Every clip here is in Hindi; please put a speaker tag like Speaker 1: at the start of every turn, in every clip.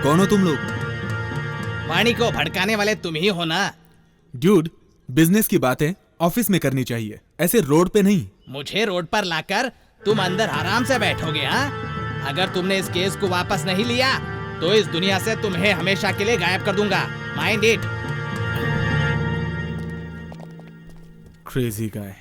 Speaker 1: कौन हो तुम लोग?
Speaker 2: वाणी को भड़काने वाले तुम ही हो ना?
Speaker 1: ड्यूड, बिजनेस की बातें ऑफिस में करनी चाहिए, ऐसे रोड पे नहीं।
Speaker 2: मुझे रोड पर लाकर तुम अंदर आराम से बैठोगे? हाँ, अगर तुमने इस केस को वापस नहीं लिया तो इस दुनिया से तुम्हें हमेशा के लिए गायब कर दूंगा। Mind it.
Speaker 1: Crazy guy.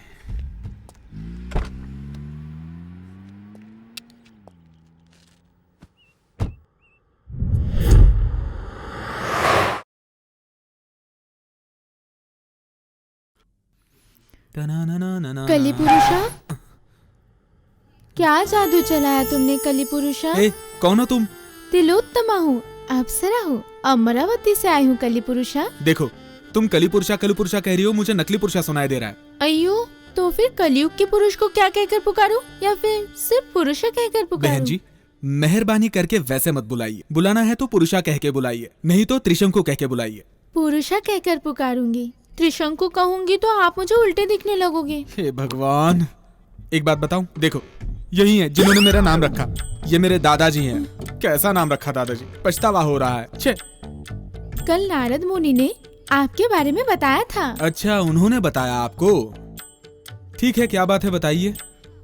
Speaker 3: कली पुरुषा, क्या जादू चलाया तुमने कली पुरुषा?
Speaker 1: ए, कौन हो तुम?
Speaker 3: तिलोत्तमा हूँ, अप्सरा हूँ, अमरावती से आई हूँ कली पुरुषा।
Speaker 1: देखो, तुम कली पुरुषा कह रही हो, मुझे नकली पुरुषा सुनाई दे रहा है।
Speaker 3: अयो, तो फिर कलयुग के पुरुष को क्या कहकर पुकारूं या फिर सिर्फ पुरुषा कहकर पुकारूं?
Speaker 1: बहन जी, मेहरबानी करके वैसे मत बुलाइए। बुलाना है तो पुरुषा कह के बुलाइए, नहीं तो त्रिशंकु कह के बुलाइए।
Speaker 3: पुरुषा कहकर पुकारूंगी। त्रिशंकु कहूंगी तो आप मुझे उल्टे दिखने लगोगे।
Speaker 1: हे भगवान, एक बात बताऊं, देखो यही है जिन्होंने मेरा नाम रखा, ये मेरे दादाजी हैं। कैसा नाम रखा दादाजी, पछतावा हो रहा है। छे।
Speaker 3: कल नारद मुनि ने आपके बारे में बताया था।
Speaker 1: अच्छा, उन्होंने बताया आपको? ठीक है, क्या बात है बताइए।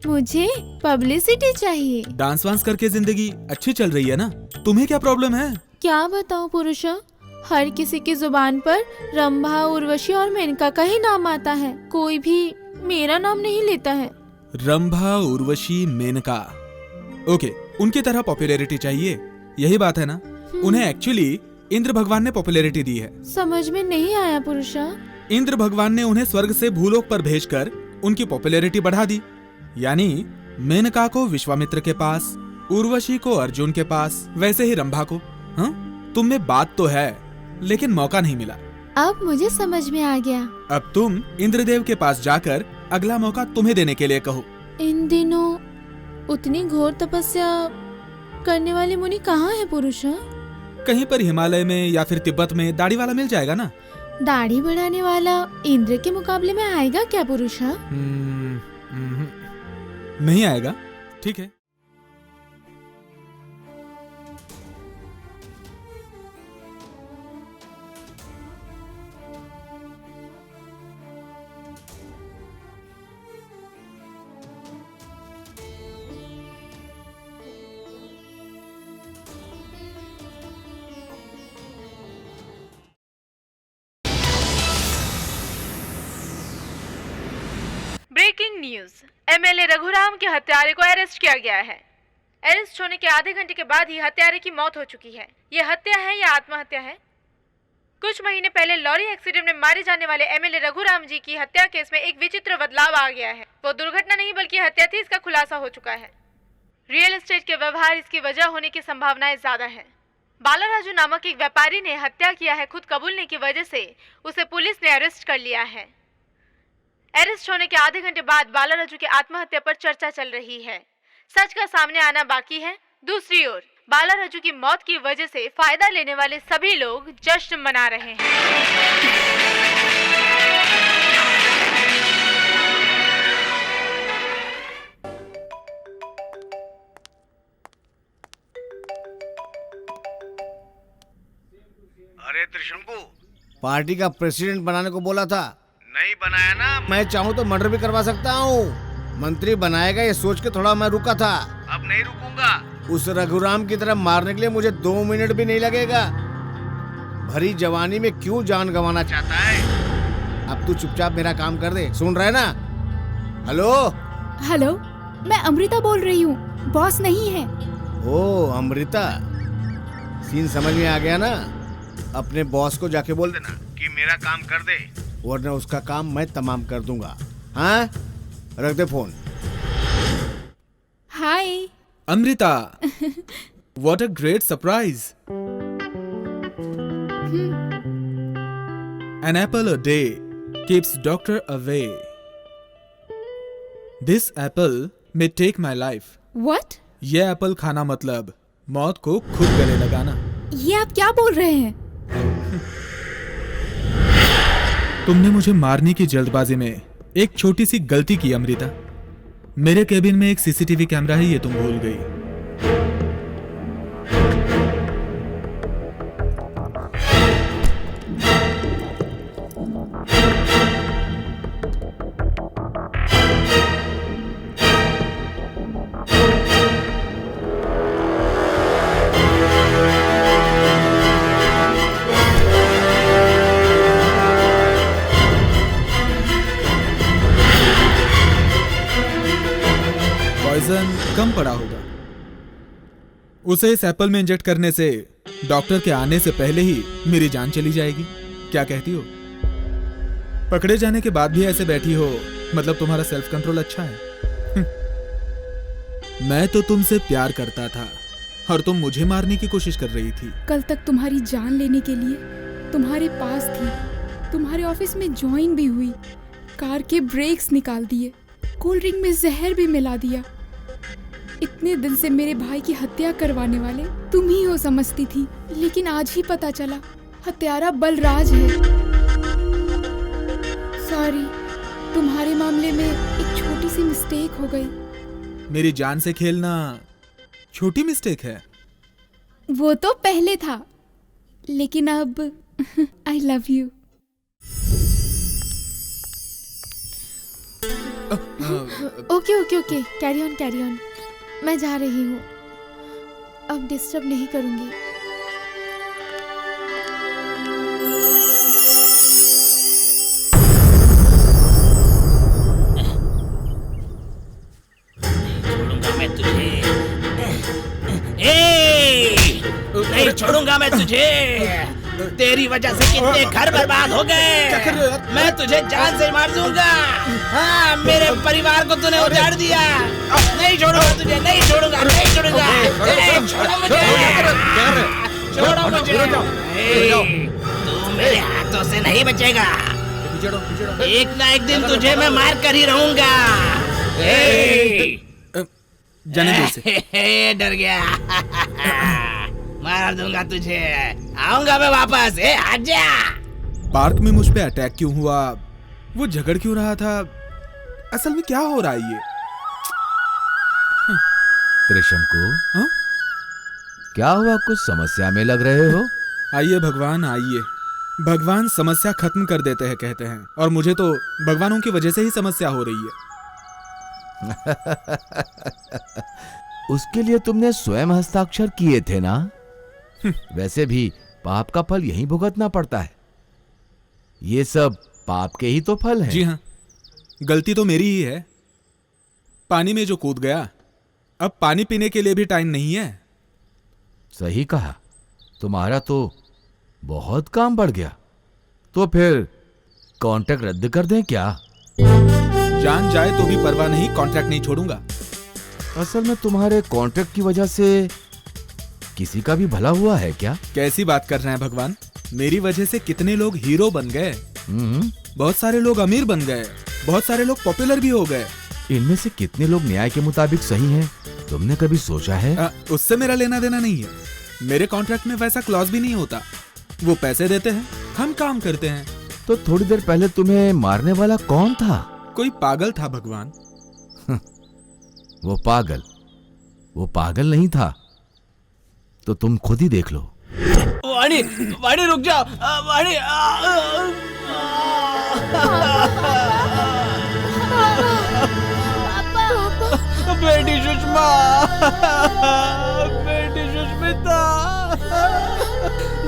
Speaker 3: मुझे पब्लिसिटी चाहिए।
Speaker 1: डांस वांस करके जिंदगी अच्छी चल रही है ना, तुम्हें क्या प्रॉब्लम है?
Speaker 3: क्या बताऊं पुरुषा, हर किसी की जुबान पर रंभा, उर्वशी और मेनका का ही नाम आता है, कोई भी मेरा नाम नहीं लेता है।
Speaker 1: रंभा, उर्वशी, मेनका, ओके, उनकी तरह पॉपुलैरिटी चाहिए, यही बात है ना? उन्हें एक्चुअली इंद्र भगवान ने पॉपुलैरिटी दी है।
Speaker 3: समझ में नहीं आया पुरुषा।
Speaker 1: इंद्र भगवान ने उन्हें स्वर्ग से भूलोक पर भेजकर उनकी पॉपुलैरिटी बढ़ा दी। यानी मेनका को विश्वामित्र के पास, उर्वशी को अर्जुन के पास, वैसे ही रंभा को। हाँ, तुम में बात तो है लेकिन मौका नहीं मिला।
Speaker 3: अब मुझे समझ में आ गया।
Speaker 1: अब तुम इंद्रदेव के पास जाकर अगला मौका तुम्हें देने के लिए कहो।
Speaker 3: इन दिनों उतनी घोर तपस्या करने वाले मुनि कहाँ है पुरुषा?
Speaker 1: कहीं पर हिमालय में या फिर तिब्बत में दाढ़ी वाला मिल जाएगा ना।
Speaker 3: दाढ़ी बढ़ाने वाला इंद्र के मुकाबले में आएगा क्या पुरुषा?
Speaker 1: नहीं आएगा। ठीक है।
Speaker 4: ब्रेकिंग न्यूज, एमएलए रघुराम के हत्यारे को अरेस्ट किया गया है। अरेस्ट होने के आधे घंटे के बाद ही हत्यारे की मौत हो चुकी है। यह हत्या है या आत्महत्या है? कुछ महीने पहले लॉरी एक्सीडेंट में मारे जाने वाले एमएलए रघुराम जी की हत्या केस में एक विचित्र बदलाव आ गया है। वो दुर्घटना नहीं बल्कि हत्या थी, इसका खुलासा हो चुका है। रियल एस्टेट के व्यवहार इसकी वजह होने की संभावनाएं ज्यादा है। बालाराजू नामक एक व्यापारी ने हत्या किया है, खुद कबूलने की वजह से उसे पुलिस ने अरेस्ट कर लिया है। अरेस्ट होने के आधे घंटे बाद बालाराजू की आत्महत्या पर चर्चा चल रही है। सच का सामने आना बाकी है। दूसरी ओर बालाराजू की मौत की वजह से फायदा लेने वाले सभी लोग जश्न मना रहे हैं।
Speaker 5: अरे त्रिशंकु,
Speaker 6: पार्टी का प्रेसिडेंट बनाने को बोला था,
Speaker 5: नहीं बनाया ना?
Speaker 6: मैं चाहूँ तो मर्डर भी करवा सकता हूँ। मंत्री बनाएगा ये सोच के थोड़ा मैं रुका था।
Speaker 5: अब नहीं रुकूंगा।
Speaker 6: उस रघुराम की तरह मारने के लिए मुझे 2 मिनट भी नहीं लगेगा। भरी जवानी में क्यों जान गंवाना चाहता है? अब तू चुपचाप मेरा काम कर दे, सुन रहा है ना? हेलो
Speaker 3: हेलो, मैं अमृता बोल रही हूँ, बॉस नहीं है।
Speaker 6: ओ अमृता, सीन समझ में आ गया ना? अपने बॉस को जाके बोल देना
Speaker 5: कि मेरा काम कर दे,
Speaker 6: वरना उसका काम मैं तमाम कर दूंगा। हाँ, रख दे phone.
Speaker 3: Hi
Speaker 1: Amrita, what a great surprise. An apple a day keeps doctor away. This apple may take my life.
Speaker 3: What?
Speaker 1: ये एप्पल खाना मतलब मौत को खुद गले लगाना।
Speaker 3: ये आप क्या बोल रहे हैं?
Speaker 1: तुमने मुझे मारने की जल्दबाजी में एक छोटी सी गलती की अमृता। मेरे केबिन में एक सीसीटीवी कैमरा है, ये तुम भूल गई। वजन कम पड़ा होगा। उसे इस एप्पल में इंजेक्ट करने से डॉक्टर के आने से पहले ही मेरी जान चली जाएगी। क्या कहती हो? पकड़े जाने के बाद भी ऐसे बैठी हो, मतलब तुम्हारा सेल्फ कंट्रोल अच्छा है। मैं तो तुमसे प्यार करता था और तुम मुझे मारने की कोशिश कर रही थी।
Speaker 7: कल तक तुम्हारी जान लेने के लिए तुम्हारे पास थी, तुम्हारे ऑफिस में ज्वाइन भी हुई, कार के ब्रेक्स निकाल दिए, कोल्ड ड्रिंक में जहर भी मिला दिया। इतने दिन से मेरे भाई की हत्या करवाने वाले तुम ही हो समझती थी, लेकिन आज ही पता चला हत्यारा बलराज है। सॉरी, तुम्हारे मामले में एक छोटी सी मिस्टेक हो गई।
Speaker 1: मेरी जान से खेलना छोटी मिस्टेक है?
Speaker 7: वो तो पहले था, लेकिन अब I love you.
Speaker 3: Okay okay okay, carry on. मैं जा रही हूँ, अब डिस्टर्ब नहीं करूँगी।
Speaker 2: नहीं छोड़ूंगा मैं तुझे। तेरी वजह से कितने घर बर्बाद हो गए। मैं तुझे जान से मार दूंगा। हाँ, मेरे परिवार को तूने उजाड़ दिया। नहीं छोड़ूंगा तुझे, नहीं छोड़ूंगा। छोड़ो मुझे। तू मेरे हाथों से नहीं बचेगा। एक ना एक दिन तुझे मैं मार कर ही रहूंगा।
Speaker 1: जाने दो इसे।
Speaker 2: डर गया। मार दूंगा तुझे। आऊंगा मैं वापस। आजा।
Speaker 1: पार्क में मुझ पे अटैक क्यों हुआ? वो झगड़ क्यों रहा था? असल में क्या हो रहा है ये?
Speaker 8: त्रिशंकु,
Speaker 1: हाँ?
Speaker 8: क्या हुआ? कुछ समस्या में लग रहे हो?
Speaker 1: आइए भगवान, आइए। भगवान समस्या खत्म कर देते हैं कहते हैं, और मुझे तो भगवानों की वजह से ही समस्या हो रही है।
Speaker 8: उसके लिए तुमने स्वयं हस्ताक्षर किए थे ना? वैसे भी पाप का फल यहीं भुगतना पड़ता है। ये सब पाप के ही तो फल हैं।
Speaker 1: जी हाँ, गलती तो मेरी ही है। पानी में जो कूद गया, अब पानी पीने के लिए भी टाइम नहीं है।
Speaker 8: सही कहा। तुम्हारा तो बहुत काम बढ़ गया। तो फिर कॉन्ट्रैक्ट रद्द कर दें क्या?
Speaker 1: जान जाए तो भी परवाह नहीं, कॉन्ट्रैक्ट नहीं छोड़ूंगा।
Speaker 8: असल में तुम्हारे कॉन्ट्रैक्ट की वजह से किसी का भी भला हुआ है क्या?
Speaker 1: कैसी बात कर रहे हैं भगवान? मेरी वजह से कितने लोग हीरो बन गए, बहुत सारे लोग अमीर बन गए, बहुत सारे लोग पॉपुलर भी हो गए।
Speaker 8: इनमें से कितने लोग न्याय के मुताबिक सही हैं? तुमने कभी सोचा है?
Speaker 1: उससे मेरा लेना देना नहीं है। मेरे कॉन्ट्रैक्ट में वैसा क्लॉज भी नहीं होता। वो पैसे देते हैं, हम काम करते हैं।
Speaker 8: तो थोड़ी देर पहले तुम्हें मारने वाला कौन था?
Speaker 1: कोई पागल था भगवान।
Speaker 8: वो पागल नहीं था तो तुम खुद ही देख लो।
Speaker 2: वाणी, वाणी रुक जाओ। वाणी। बेटी सुषमा, बेटी सुष्मिता,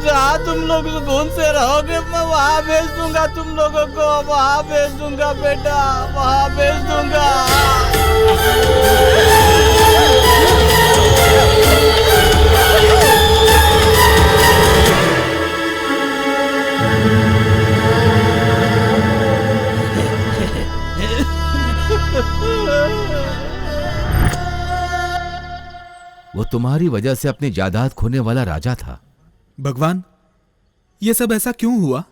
Speaker 2: जहाँ तुम लोग सुकून से रहोगे मैं वहाँ भेज दूंगा तुम लोगों को। वहाँ भेज दूंगा बेटा, वहाँ भेज दूंगा।
Speaker 8: वो तुम्हारी वजह से अपनी जायदाद खोने वाला राजा था।
Speaker 1: भगवान, ये सब ऐसा क्यों हुआ?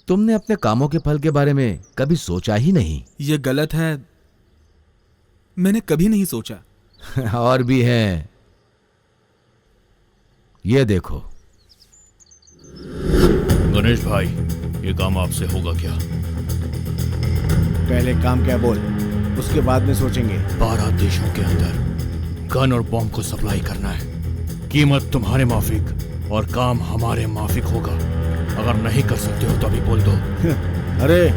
Speaker 8: तुमने अपने कामों के फल के बारे में कभी सोचा ही नहीं।
Speaker 1: ये गलत है, मैंने कभी नहीं सोचा।
Speaker 8: और भी है, ये देखो।
Speaker 9: गणेश भाई, ये काम आपसे होगा क्या?
Speaker 6: पहले काम क्या बोल, उसके बाद में सोचेंगे।
Speaker 9: 12 देशों के अंदर गन और बॉम्ब को सप्लाई करना है। कीमत तुम्हारे माफिक और काम हमारे माफिक होगा। अगर नहीं कर सकते हो तो अभी बोल दो।
Speaker 6: अरे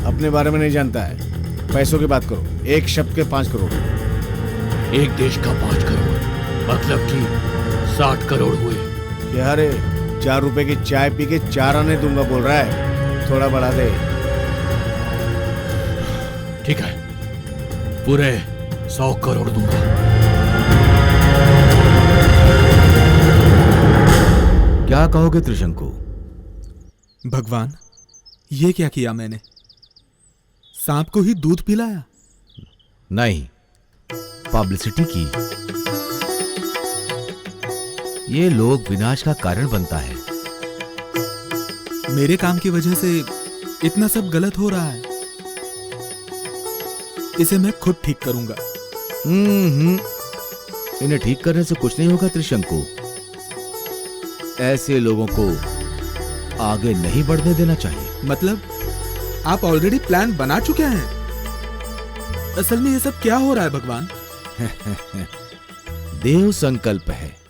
Speaker 6: अपने बारे में नहीं जानता है, पैसों की बात करो। एक शब्द के 5 करोड़।
Speaker 9: एक देश का 5 करोड़ मतलब कि 60 करोड़ हुए।
Speaker 6: क्या रे, 4 रुपए की चाय पी के 4 आने दूंगा बोल रहा है? थोड़ा बढ़ा दे।
Speaker 9: ठीक है, पूरे 100 करोड़ दूंगा।
Speaker 8: क्या कहोगे त्रिशंकु?
Speaker 1: भगवान, ये क्या किया मैंने? सांप को ही दूध पिलाया?
Speaker 8: नहीं, पब्लिसिटी की। ये लोग विनाश का कारण बनता है।
Speaker 1: मेरे काम की वजह से इतना सब गलत हो रहा है। इसे मैं खुद ठीक करूंगा।
Speaker 8: इन्हें ठीक करने से कुछ नहीं होगा त्रिशंकु। ऐसे लोगों को आगे नहीं बढ़ने देना चाहिए।
Speaker 1: मतलब आप ऑलरेडी प्लान बना चुके हैं? असल में ये सब क्या हो रहा है भगवान?
Speaker 8: देव संकल्प है।